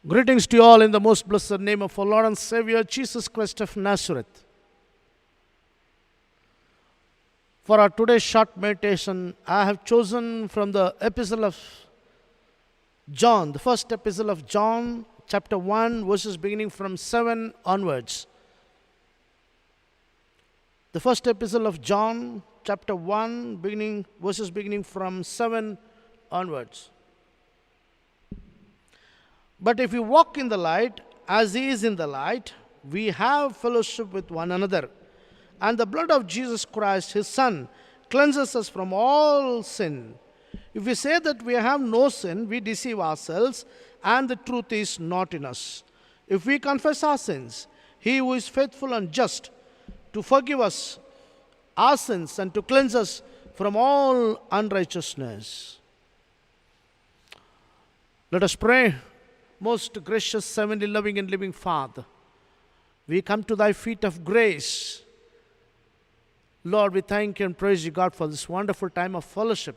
Greetings to you all in the most blessed name of our Lord and Savior, Jesus Christ of Nazareth. For our today's short meditation, I have chosen from the epistle of John, the first epistle of John, chapter 1, verses beginning from 7 onwards. The first epistle of John, chapter 1, verses beginning from 7 onwards. But if we walk in the light, as He is in the light, we have fellowship with one another. And the blood of Jesus Christ, His Son, cleanses us from all sin. If we say that we have no sin, we deceive ourselves, and the truth is not in us. If we confess our sins, He who is faithful and just to forgive us our sins and to cleanse us from all unrighteousness. Let us pray. Most gracious, heavenly, loving and living Father, we come to Thy feet of grace. Lord, we thank you and praise you, God, for this wonderful time of fellowship.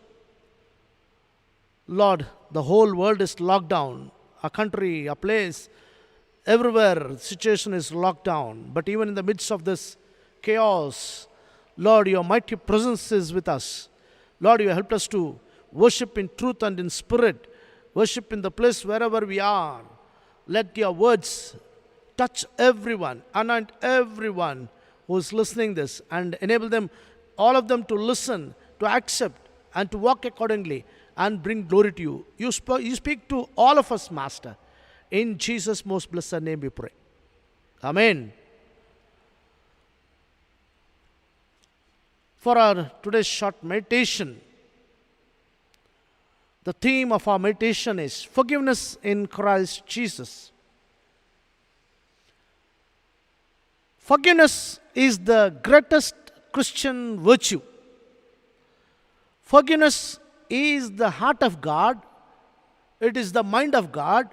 Lord, the whole world is locked down. A country, a place, everywhere, the situation is locked down. But even in the midst of this chaos, Lord, your mighty presence is with us. Lord, you helped us to worship in truth and in spirit. Worship in the place wherever we are. Let your words touch everyone, anoint everyone who is listening this, and enable them, all of them, to listen, to accept, and to walk accordingly, and bring glory to you. You speak to all of us, Master. In Jesus' most blessed name we pray. Amen. For our today's short meditation, the theme of our meditation is forgiveness in Christ Jesus. Forgiveness is the greatest Christian virtue. Forgiveness is the heart of God, it is the mind of God,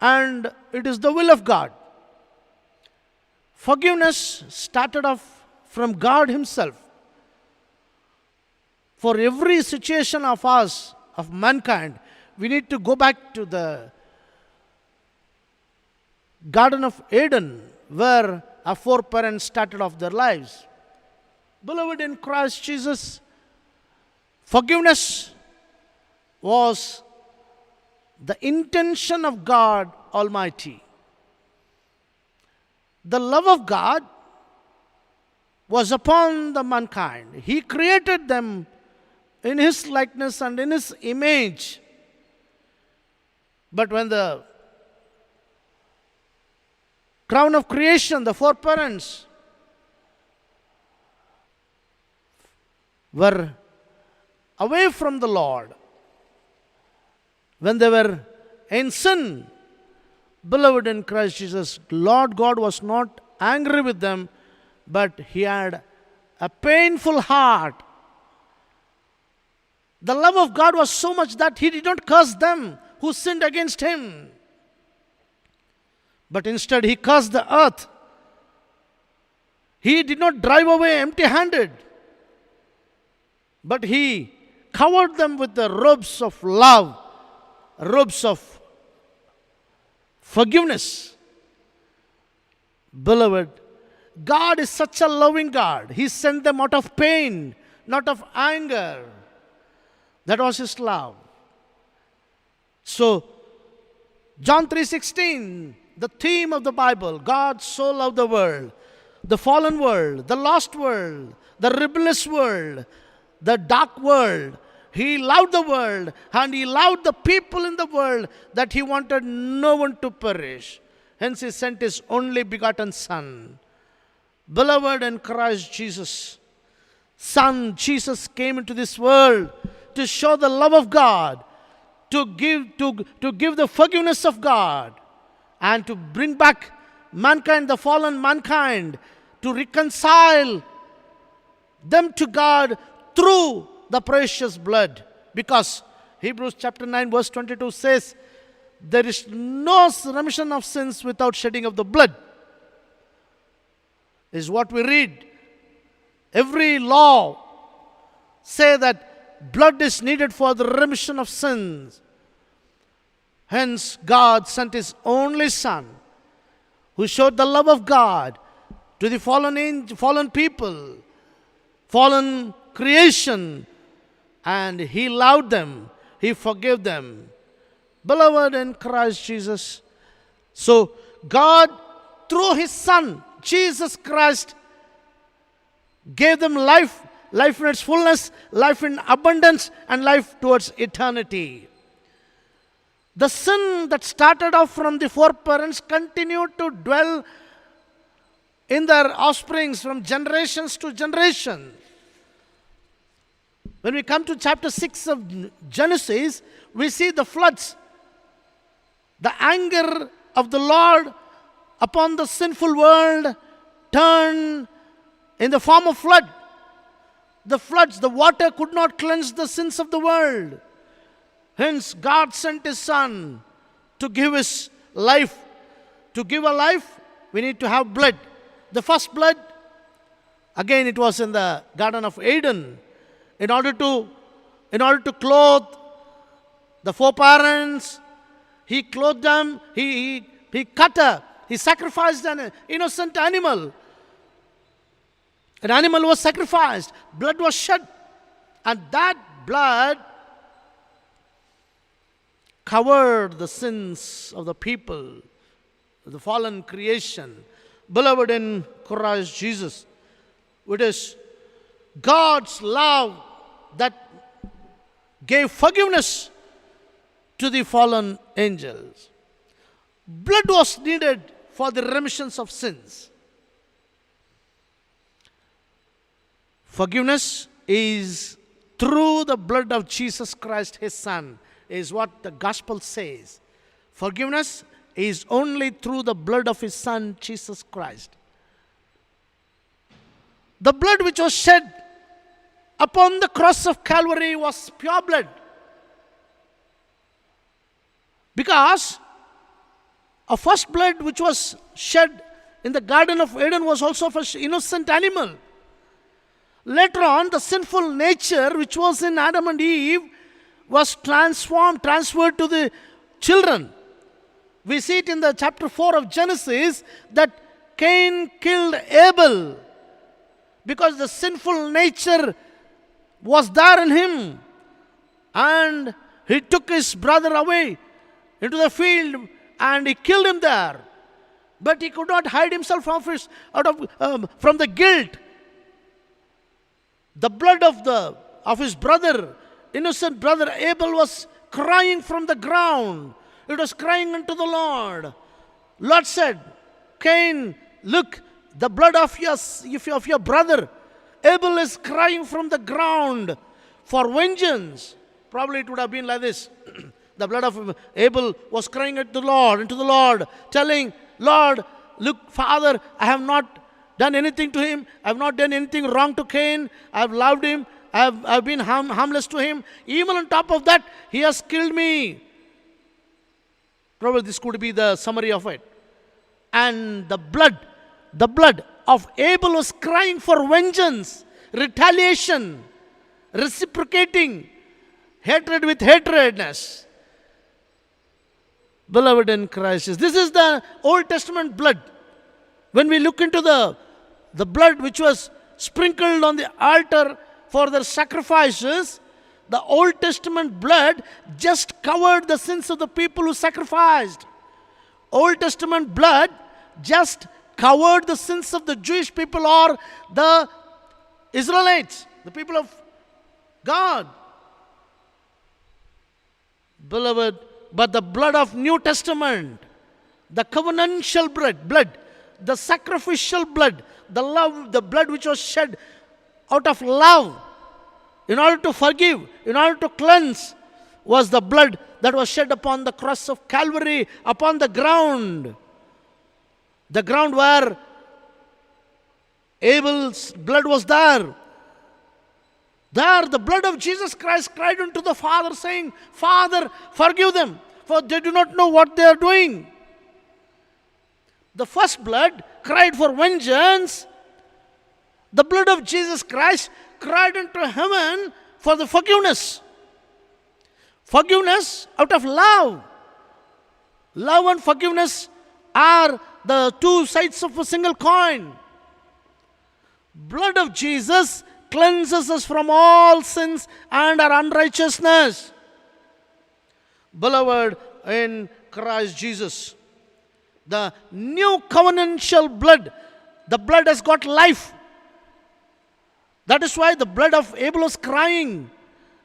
and it is the will of God. Forgiveness started off from God Himself. For every situation of us, of mankind, we need to go back to the Garden of Eden, where our foreparents started off their lives. Beloved in Christ Jesus, forgiveness was the intention of God Almighty. The love of God was upon the mankind. He created them in His likeness and in His image. But when the crown of creation, the foreparents, were away from the Lord, when they were in sin, beloved in Christ Jesus, Lord God was not angry with them, but He had a painful heart. The love of God was so much that He did not curse them who sinned against Him, but instead He cursed the earth. He did not drive away empty-handed, but He covered them with the robes of love, robes of forgiveness. Beloved, God is such a loving God. He sent them out of pain, not of anger. That was His love. So, John 3:16, the theme of the Bible, God so loved the world, the fallen world, the lost world, the rebellious world, the dark world. He loved the world, and He loved the people in the world, that He wanted no one to perish. Hence He sent His only begotten Son. Beloved in Christ Jesus, Son Jesus came into this world to show the love of God, to give the forgiveness of God, and to bring back mankind, the fallen mankind, to reconcile them to God through the precious blood. Because Hebrews chapter 9 verse 22 says, there is no remission of sins without shedding of the blood. Is what we read. Every law say that blood is needed for the remission of sins. Hence, God sent His only Son, who showed the love of God to the fallen people, fallen creation, and He loved them. He forgave them. Beloved in Christ Jesus. So, God, through His Son, Jesus Christ, gave them life, life in its fullness, life in abundance, and life towards eternity. The sin that started off from the foreparents continued to dwell in their offsprings from generations to generation. When we come to chapter 6 of Genesis, we see the floods. The anger of the Lord upon the sinful world turned in the form of flood. The floods, the water could not cleanse the sins of the world. Hence, God sent His Son to give His life. To give a life, we need to have blood. The first blood, again, it was in the Garden of Eden. In order to clothe the foreparents, He clothed them. He sacrificed an innocent animal. An animal was sacrificed. Blood was shed. And that blood covered the sins of the people, the fallen creation. Beloved in Christ Jesus, it is God's love that gave forgiveness to the fallen angels. Blood was needed for the remissions of sins. Forgiveness is through the blood of Jesus Christ, His Son, is what the gospel says. Forgiveness is only through the blood of His Son, Jesus Christ. The blood which was shed upon the cross of Calvary was pure blood. Because a first blood which was shed in the Garden of Eden was also of an innocent animal. Later on, the sinful nature which was in Adam and Eve was transferred to the children. We see it in the chapter 4 of Genesis that Cain killed Abel because the sinful nature was there in him. And he took his brother away into the field and he killed him there. But he could not hide himself from the guilt. The blood of his brother, innocent brother Abel, was crying from the ground. It was crying unto the Lord. Lord said, Cain, look, the blood of your brother Abel is crying from the ground for vengeance. Probably it would have been like this. The blood of Abel was crying unto the Lord, telling, Lord, look, Father, I have not done anything to him. I have not done anything wrong to Cain. I have loved him. I have been harmless to him. Even on top of that, he has killed me. Probably this could be the summary of it. And the blood of Abel was crying for vengeance, retaliation, reciprocating hatred with hatredness. Beloved in Christ, this is the Old Testament blood. When we look into the blood which was sprinkled on the altar for their sacrifices, the Old Testament blood just covered the sins of the people who sacrificed. Old Testament blood just covered the sins of the Jewish people or the Israelites, the people of God. Beloved, but the blood of New Testament, the covenantal blood, the sacrificial blood, the blood which was shed out of love in order to forgive, in order to cleanse, was the blood that was shed upon the cross of Calvary, upon the ground. The ground where Abel's blood was there. There, the blood of Jesus Christ cried unto the Father, saying, Father, forgive them, for they do not know what they are doing. The first blood cried for vengeance. The blood of Jesus Christ cried unto heaven for the forgiveness. Forgiveness out of love. Love and forgiveness are the two sides of a single coin. Blood of Jesus cleanses us from all sins and our unrighteousness. Beloved in Christ Jesus, the new covenantal blood, the blood has got life. That is why the blood of Abel was crying.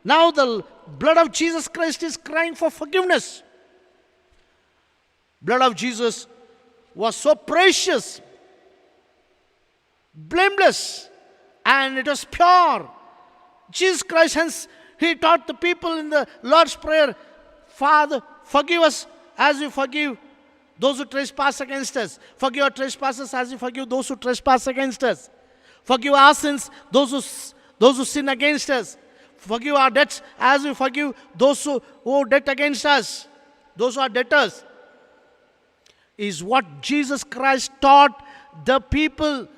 Now the blood of Jesus Christ is crying for forgiveness. Blood of Jesus was so precious, blameless, and it was pure. Jesus Christ, hence, he taught the people in the Lord's Prayer, Father, forgive us as we forgive those who trespass against us. Forgive our trespasses as we forgive those who trespass against us. Forgive our sins, those who sin against us. Forgive our debts as we forgive those who owe debt against us. Those who are debtors. Is what Jesus Christ taught the people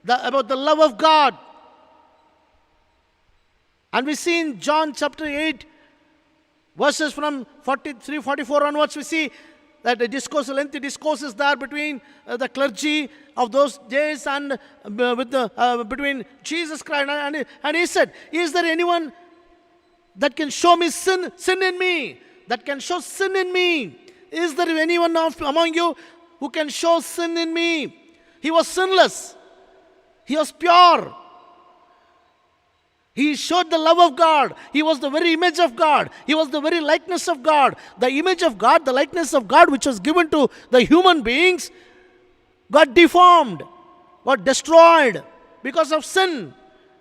about the love of God. And we see in John chapter 8, verses from 43, 44 onwards, we see that a discourse, a lengthy discourse is there between the clergy of those days and between Jesus Christ. And he said, is there anyone that can show me sin in me? That can show sin in me? Is there anyone among you who can show sin in me? He was sinless. He was pure. He showed the love of God. He was the very image of God. He was the very likeness of God. The image of God, the likeness of God which was given to the human beings got deformed, got destroyed because of sin.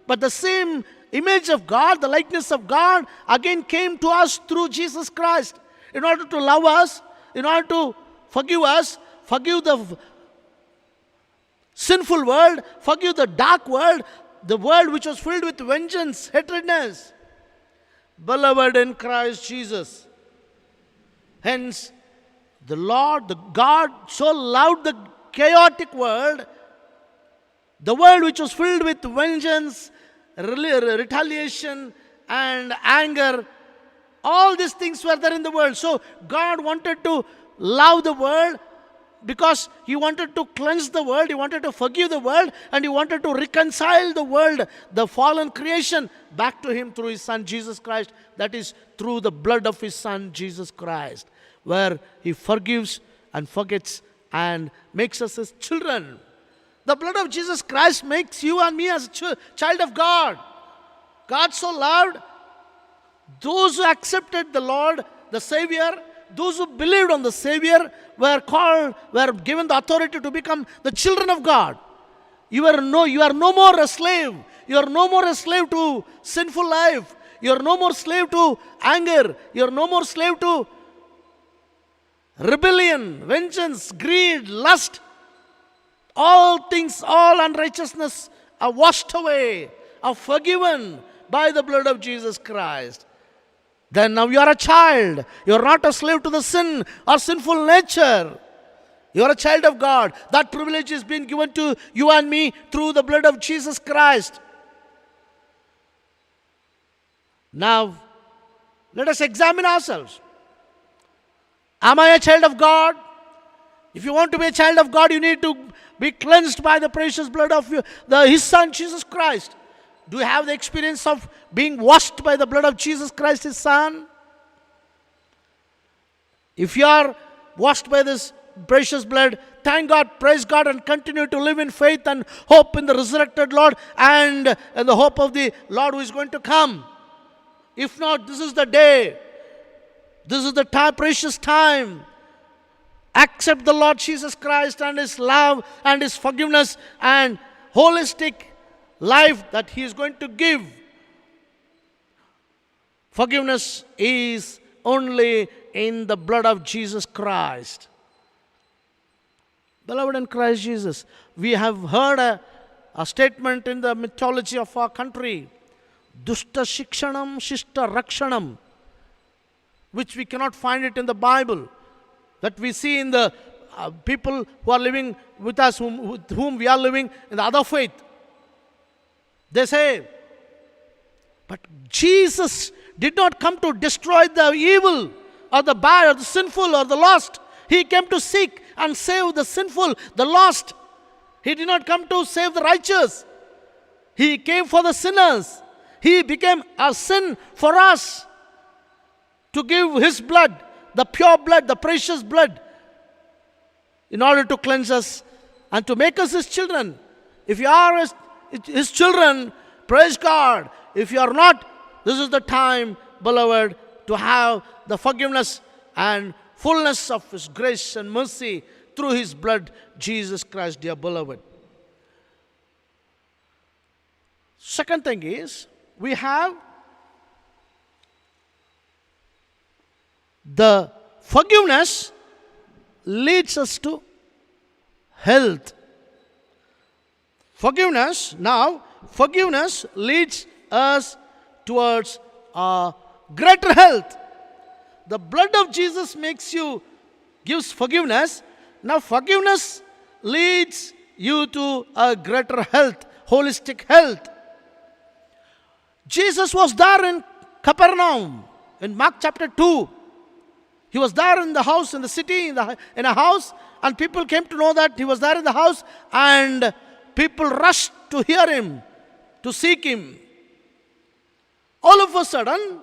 But the same image of God, the likeness of God, again came to us through Jesus Christ in order to love us, in order to forgive us, forgive the sinful world, forgive the dark world, the world which was filled with vengeance, hatredness. Beloved in Christ Jesus. Hence, the Lord, the God so loved the chaotic world, the world which was filled with vengeance, retaliation, and anger. All these things were there in the world. So God wanted to love the world because He wanted to cleanse the world, He wanted to forgive the world, and He wanted to reconcile the world, the fallen creation, back to Him through His Son Jesus Christ. That is through the blood of His Son Jesus Christ, where He forgives and forgets and makes us His children. The blood of Jesus Christ makes you and me as a child of God. God so loved those who accepted the Lord, the Savior, those who believed on the Savior were given the authority to become the children of God. You are no more a slave. You are no more a slave to sinful life. You are no more slave to anger. You are no more slave to rebellion, vengeance, greed, lust. All things, all unrighteousness are washed away, are forgiven by the blood of Jesus Christ. Then now you are a child. You are not a slave to the sin or sinful nature. You are a child of God. That privilege is being given to you and me through the blood of Jesus Christ. Now, let us examine ourselves. Am I a child of God? If you want to be a child of God, you need to be cleansed by the precious blood of His Son, Jesus Christ. Do you have the experience of being washed by the blood of Jesus Christ, His Son? If you are washed by this precious blood, thank God, praise God, and continue to live in faith and hope in the resurrected Lord and the hope of the Lord who is going to come. If not, this is the day. This is the precious time. Accept the Lord Jesus Christ and His love and His forgiveness and holistic life that He is going to give. Forgiveness is only in the blood of Jesus Christ. Beloved in Christ Jesus, we have heard a statement in the mythology of our country, Dushta Shikshanam Shishta Rakshanam, which we cannot find it in the Bible, that we see in the people who are living with us, with whom we are living in the other faith. They say, but Jesus did not come to destroy the evil or the bad or the sinful or the lost. He came to seek and save the sinful, the lost. He did not come to save the righteous. He came for the sinners. He became a sin for us to give His blood, the pure blood, the precious blood, in order to cleanse us and to make us His children. If you are His children, praise God. If you are not, this is the time, beloved, to have the forgiveness and fullness of His grace and mercy through His blood, Jesus Christ, dear beloved. Second thing is, we have the forgiveness leads us to health. Forgiveness leads us towards greater health. The blood of Jesus gives forgiveness. Now forgiveness leads you to a greater health, holistic health. Jesus was there in Capernaum in Mark chapter 2. He was there in the house, in the city, in a house, and people came to know that He was there in the house, and people rushed to hear Him, to seek Him. All of a sudden,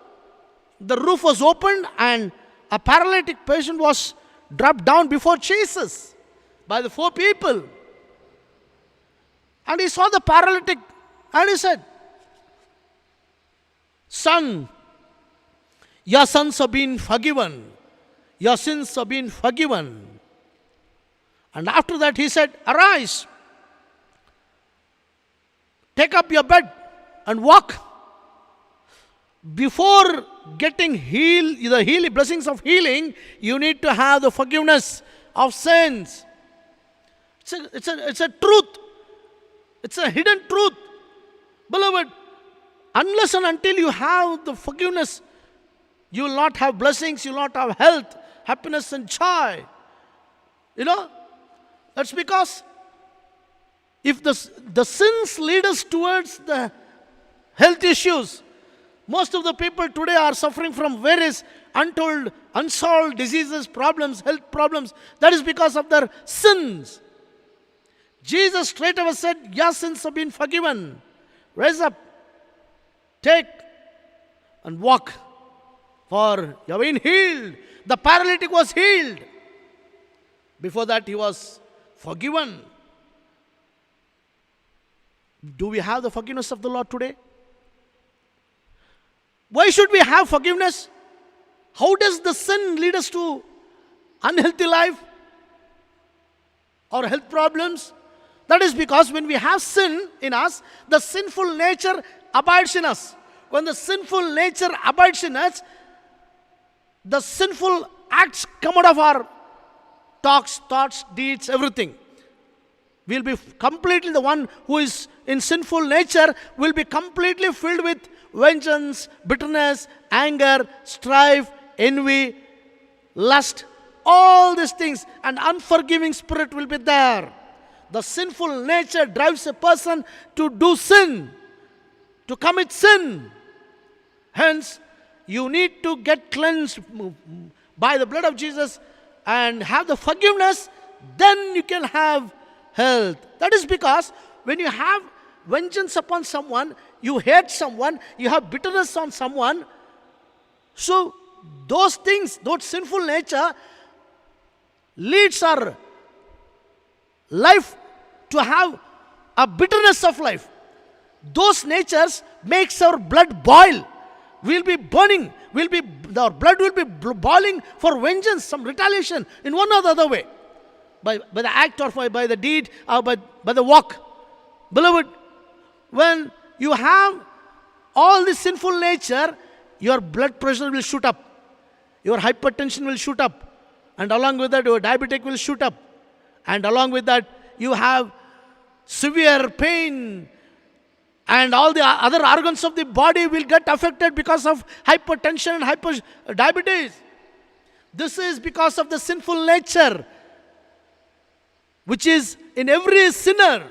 the roof was opened and a paralytic patient was dropped down before Jesus by the 4 people. And He saw the paralytic and He said, "Son, your sins have been forgiven. Your sins have been forgiven." And after that He said, "Arise, take up your bed and walk." Before getting the blessings of healing, you need to have the forgiveness of sins. It's a truth. It's a hidden truth. Beloved, unless and until you have the forgiveness, you will not have blessings, you will not have health, happiness and joy. That's because if the sins lead us towards the health issues, most of the people today are suffering from various unsolved diseases, problems, health problems. That is because of their sins. Jesus straight away said, "Your sins have been forgiven. Rise up, take and walk, for you have been healed." The paralytic was healed. Before that, he was forgiven. Do we have the forgiveness of the Lord today? Why should we have forgiveness? How does the sin lead us to unhealthy life or health problems? That is because when we have sin in us, the sinful nature abides in us. When the sinful nature abides in us, the sinful acts come out of our talks, thoughts, deeds, everything. We'll be completely, the one who is in sinful nature will be completely filled with vengeance, bitterness, anger, strife, envy, lust, all these things, and unforgiving spirit will be there. The sinful nature drives a person to do sin, to commit sin. Hence, you need to get cleansed by the blood of Jesus and have the forgiveness, then you can have health. That is because when you have vengeance upon someone, you hate someone, you have bitterness on someone, so those things, those sinful nature leads our life to have a bitterness of life. Those natures makes our blood boil. We'll be burning. Our blood will be boiling for vengeance, some retaliation in one or the other way. By the act or by the deed or by the walk. Beloved, when you have all this sinful nature, your blood pressure will shoot up. Your hypertension will shoot up. And along with that, your diabetic will shoot up. And along with that, you have severe pain. And all the other organs of the body will get affected because of hypertension and diabetes. This is because of the sinful nature, which is in every sinner.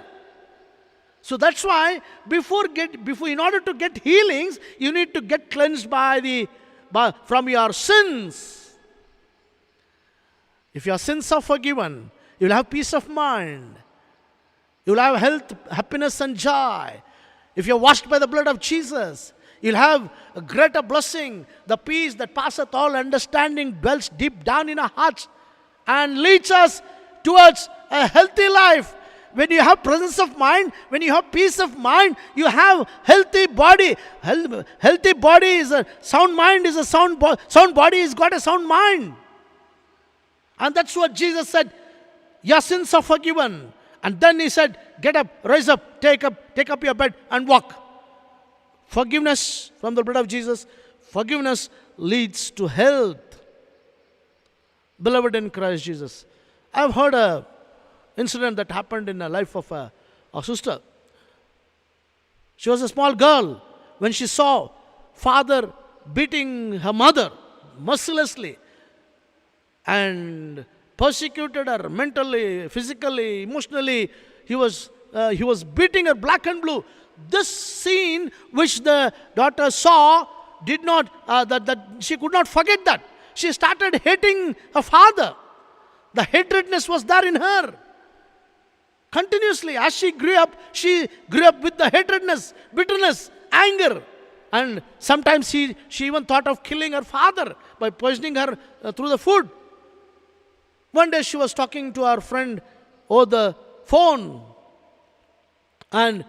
So that's why in order to get healings, you need to get cleansed from your sins. If your sins are forgiven, you will have peace of mind. You will have health, happiness, and joy. If you are washed by the blood of Jesus, you'll have a greater blessing. The peace that passeth all understanding dwells deep down in our hearts and leads us towards a healthy life. When you have presence of mind, when you have peace of mind, you have healthy body. Healthy body is a sound mind, is a sound body has got a sound mind. And that's what Jesus said. Your sins are forgiven. And then he said, get up, rise up, take up your bed and walk. Forgiveness from the blood of Jesus. Forgiveness leads to health. Beloved in Christ Jesus, I've heard a incident that happened in the life of a sister. She was a small girl. When she saw father beating her mother mercilessly and persecuted her mentally, physically, emotionally, he was beating her black and blue. This scene which the daughter saw did not, that she could not forget that. She started hating her father. The hatredness was there in her. Continuously, as she grew up with the hatredness, bitterness, anger. And sometimes she even thought of killing her father by poisoning her through the food. One day she was talking to her friend over the phone. And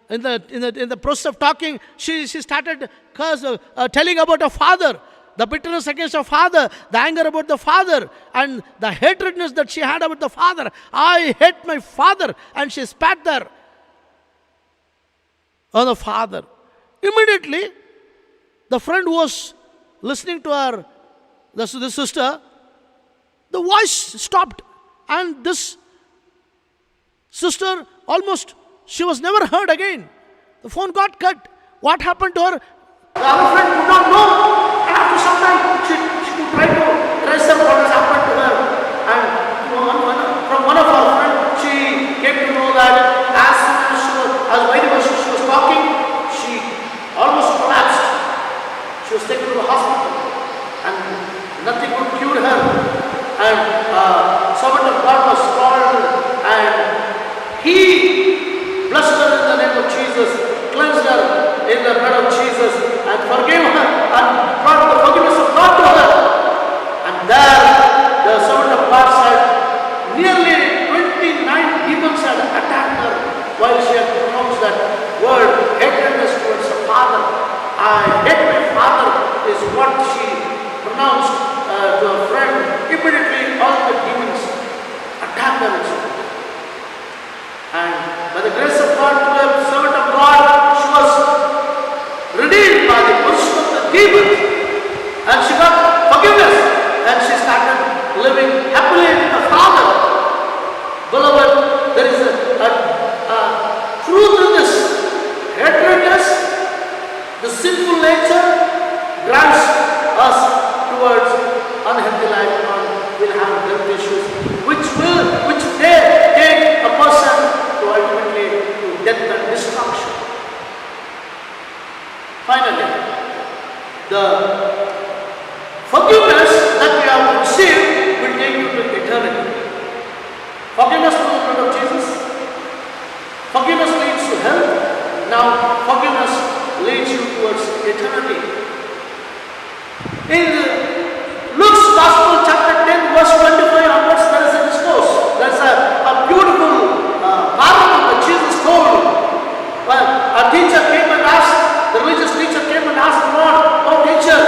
in the process of talking, she started telling about her father. The bitterness against her father, the anger about the father, and the hatredness that she had about the father. I hate my father. And she spat there on the father. Immediately, the friend who was listening to her, the sister, the voice stopped. And this sister she was never heard again. The phone got cut. What happened to her? The other friend could not know. And after some time, she could try to trace up what has happened to her. And from one of her friends, she came to know that as she was talking, she almost collapsed. She was taken to the hospital. And nothing could cure her. And servant of God was called. And he blessed her in the name of Jesus, cleansed her in the blood of Jesus, and forgave her and brought the forgiveness of God to her. And there the servant of God said, nearly 29 demons had attacked her while she had pronounced that word, hatredness towards her father. I hate my father is what she pronounced to her friend. Immediately all the demons attacked her. And by the grace of God, to the servant of God, she was redeemed by the possession of the demons. And she got forgiveness. And she started living happily with her father. Beloved, there is a truth in this. Hatredness, the sinful nature, drives us towards unhealthy life, and will have health issues, which take a person to ultimately to death and destruction. Finally, the forgiveness that we have received will take you to eternity. Forgiveness from the blood of Jesus. Forgiveness leads to health. Now, forgiveness leads you towards eternity. In Luke's Gospel, chapter 10, verse 25 onwards, there is a discourse. There is a beautiful parable that Jesus told. Well, a teacher came and asked, the religious teacher came and asked the Lord, "Oh teacher,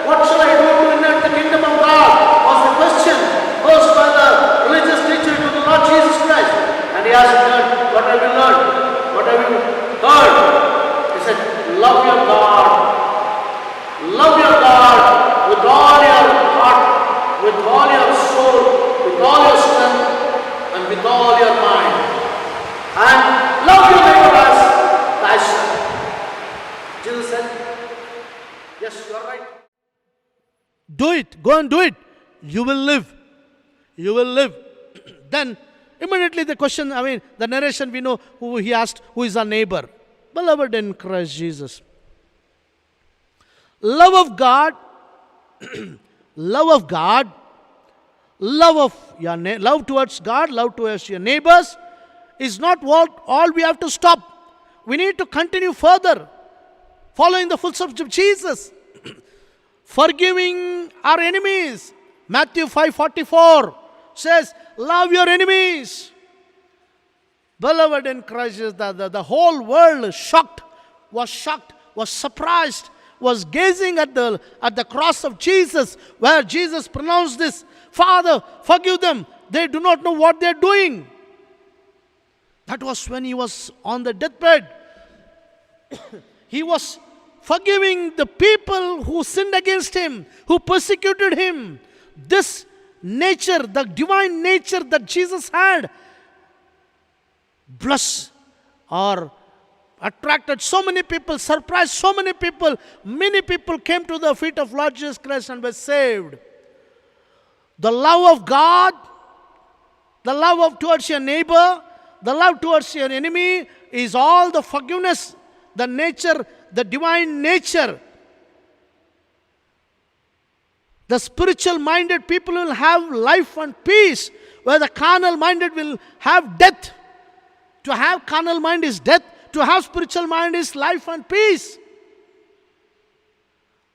what shall I do to inherit the kingdom of God?" was the question posed by the religious teacher to the Lord Jesus Christ. And he asked him, "What have you learned? What have you heard?" He said, "Love your God. Love your God with all your heart, with all your soul, with all your strength, and with all your mind. And love your neighbor as thyself." Jesus said, "Yes, you are right. Do it. Go and do it. You will live. You will live." Then, immediately the question, the narration, we know who he asked, who is our neighbor? Beloved in Christ Jesus. Love of God love towards God, love towards your neighbors is not what all we have to stop. We need to continue further, following the footsteps of Jesus, forgiving our enemies. Matthew 5:44 says, love your enemies. Beloved in Christ, the whole world was shocked, was surprised, was gazing at the cross of Jesus, where Jesus pronounced this, Father, forgive them. They do not know what they are doing. That was when he was on the deathbed. He was forgiving the people who sinned against him, who persecuted him. This nature, the divine nature that Jesus had, blessed or attracted so many people, surprised so many people. Many people came to the feet of Lord Jesus Christ and were saved. The love of God, the love towards your neighbor, the love towards your enemy is all the forgiveness, the nature, the divine nature. The spiritual minded people will have life and peace, where the carnal minded will have death. To have carnal mind is death. To have spiritual mind is life and peace.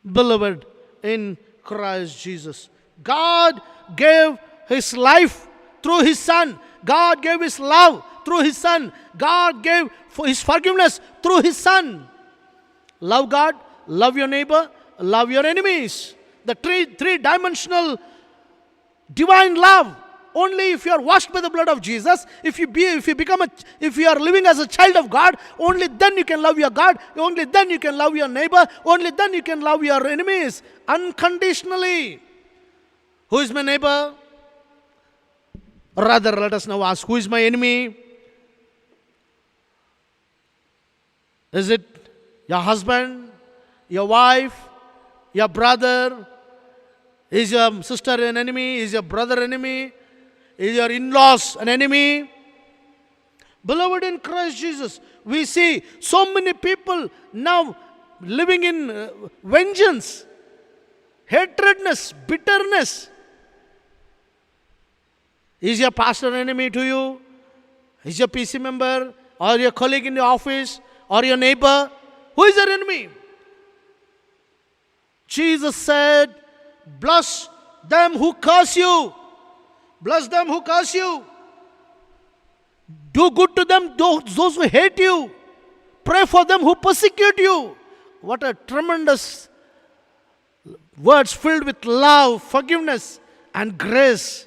Beloved in Christ Jesus, God gave his life through his Son. God gave his love through his Son. God gave his forgiveness through his Son. Love God, love your neighbor, love your enemies. The three-dimensional divine love. Only if you are washed by the blood of Jesus, if you are living as a child of God, only then you can love your God, only then you can love your neighbor, only then you can love your enemies unconditionally. Who is my neighbor? Rather, let us now ask, who is my enemy? Is it your husband, your wife, your brother? Is your sister an enemy? Is your brother an enemy? Is your in-laws an enemy? Beloved in Christ Jesus, we see so many people now living in vengeance, hatredness, bitterness. Is your pastor an enemy to you? Is your PC member or your colleague in the office or your neighbor? Who is your enemy? Jesus said, bless them who curse you. Bless them who curse you. Do good to them, those who hate you. Pray for them who persecute you. What a tremendous words filled with love, forgiveness, and grace.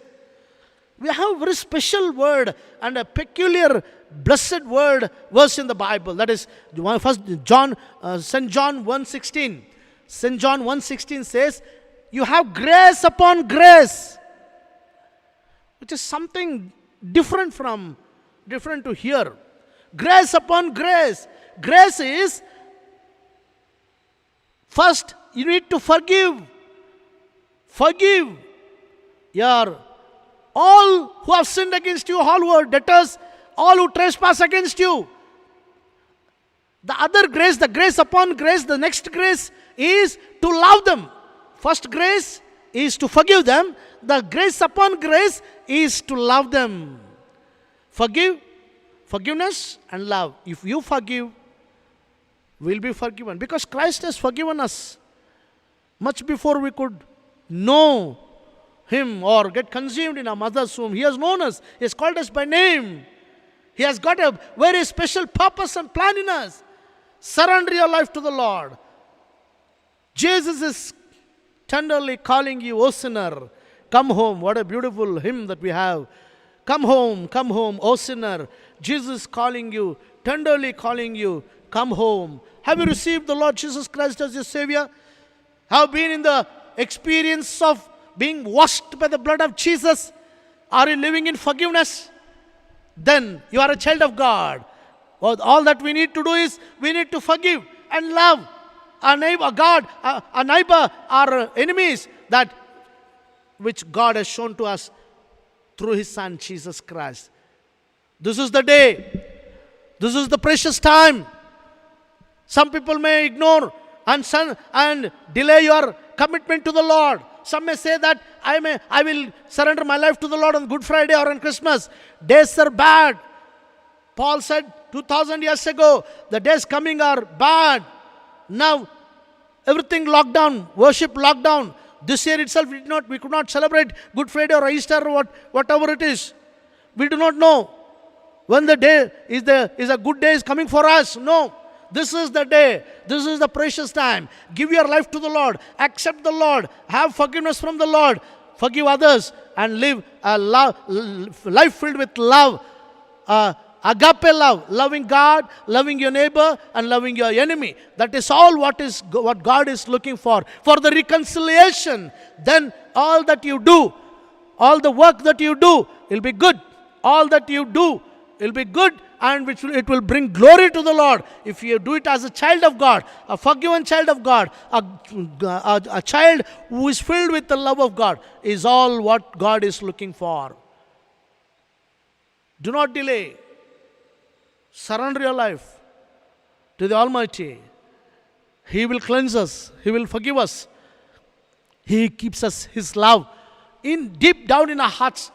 We have a very special word and a peculiar blessed word verse in the Bible. That is St. John 1:16. St. John 1:16 says, you have grace upon grace, which is something different to here. Grace upon grace. Grace is, first you need to forgive. Forgive your all who have sinned against you, all who are debtors, all who trespass against you. The other grace, the grace upon grace, the next grace is to love them. First grace is to forgive them. The grace upon grace is to love them. Forgiveness and love. If you forgive, we'll be forgiven. Because Christ has forgiven us much before we could know him or get conceived in our mother's womb. He has known us. He has called us by name. He has got a very special purpose and plan in us. Surrender your life to the Lord. Jesus is tenderly calling you, O sinner, come home. What a beautiful hymn that we have. Come home, O sinner. Jesus calling you, tenderly calling you, come home. Have you received the Lord Jesus Christ as your Savior? Have been in the experience of being washed by the blood of Jesus? Are you living in forgiveness? Then you are a child of God. Well, all that we need to do is we need to forgive and love our neighbor, our neighbor, our enemies, that which God has shown to us through his Son, Jesus Christ. This is the day. This is the precious time. Some people may ignore and delay your commitment to the Lord. Some may say that I will surrender my life to the Lord on Good Friday or on Christmas. Days are bad. Paul said 2000 years ago, the days coming are bad. Now, everything locked down, worship locked down. This year itself, we could not celebrate Good Friday or Easter or whatever it is. We do not know when the day is a good day is coming for us. No. This is the day. This is the precious time. Give your life to the Lord. Accept the Lord. Have forgiveness from the Lord. Forgive others and live a life filled with love. Agape love, loving God, loving your neighbor, and loving your enemy. That is all what God is looking for the reconciliation. Then all that you do, all the work that you do will be good. All that you do will be good, and it will bring glory to the Lord. If you do it as a child of God, a forgiven child of God, a child who is filled with the love of God, is all what God is looking for. Do not delay. Surrender your life to the Almighty. He will cleanse us. He will forgive us. He keeps us His love deep down in our hearts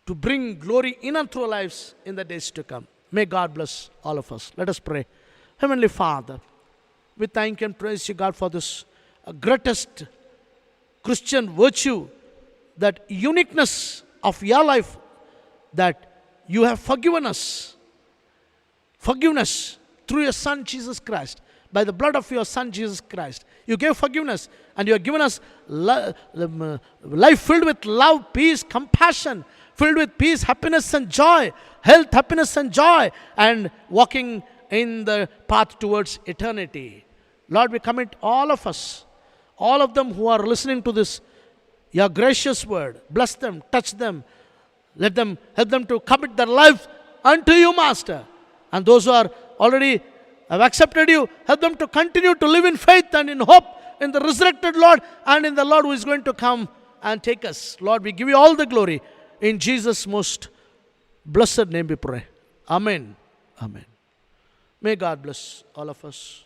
to bring glory in and through our lives in the days to come. May God bless all of us. Let us pray. Heavenly Father, we thank and praise you, God, for this greatest Christian virtue, that uniqueness of your life, that you have forgiven us. Forgiveness through your Son, Jesus Christ. By the blood of your Son, Jesus Christ. You gave forgiveness, and you have given us life filled with love, peace, compassion, filled with peace, happiness, and joy. Health, happiness, and joy. And walking in the path towards eternity. Lord, we commit all of us, all of them who are listening to this, your gracious word. Bless them, touch them. Help them to commit their life unto you, Master. And those who are already have accepted you, help them to continue to live in faith and in hope in the resurrected Lord and in the Lord who is going to come and take us. Lord, we give you all the glory. In Jesus' most blessed name we pray. Amen. Amen. May God bless all of us.